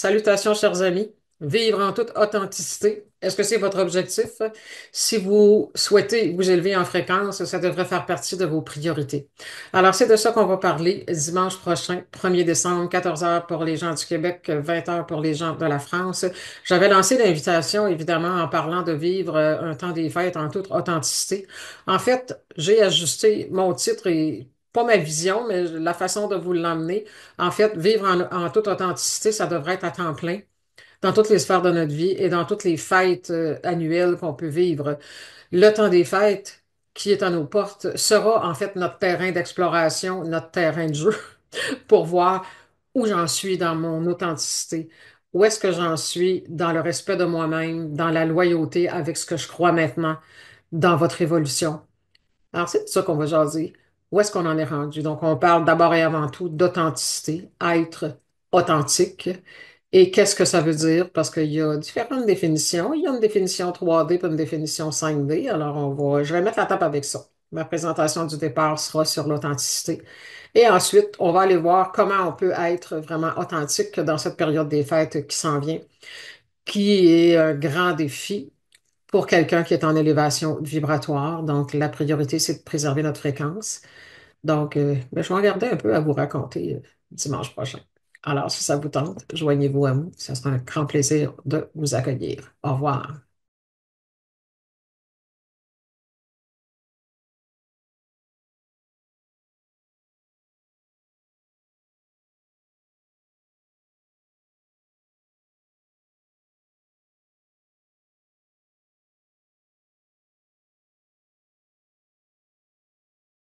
Salutations, chers amis. Vivre en toute authenticité. Est-ce que c'est votre objectif? Si vous souhaitez vous élever en fréquence, ça devrait faire partie de vos priorités. Alors, c'est de ça qu'on va parler dimanche prochain, 1er décembre, 14 heures pour les gens du Québec, 20 heures pour les gens de la France. J'avais lancé l'invitation, évidemment, en parlant de vivre un temps des fêtes en toute authenticité. En fait, j'ai ajusté mon titre et pas ma vision, mais la façon de vous l'emmener. En fait, vivre en toute authenticité, ça devrait être à temps plein dans toutes les sphères de notre vie et dans toutes les fêtes annuelles qu'on peut vivre. Le temps des fêtes qui est à nos portes sera en fait notre terrain d'exploration, notre terrain de jeu pour voir où j'en suis dans mon authenticité, où est-ce que j'en suis dans le respect de moi-même, dans la loyauté avec ce que je crois maintenant, dans votre évolution. Alors, c'est de ça qu'on va jaser. Où est-ce qu'on en est rendu? Donc, on parle d'abord et avant tout d'authenticité, être authentique. Et qu'est-ce que ça veut dire? Parce qu'il y a différentes définitions. Il y a une définition 3D et une définition 5D. Alors, je vais mettre la table avec ça. Ma présentation du départ sera sur l'authenticité. Et ensuite, on va aller voir comment on peut être vraiment authentique dans cette période des fêtes qui s'en vient, qui est un grand défi pour quelqu'un qui est en élévation vibratoire. Donc, la priorité, c'est de préserver notre fréquence. Donc, ben, je vais en garder un peu à vous raconter dimanche prochain. Alors, si ça vous tente, joignez-vous à nous. Ça sera un grand plaisir de vous accueillir. Au revoir.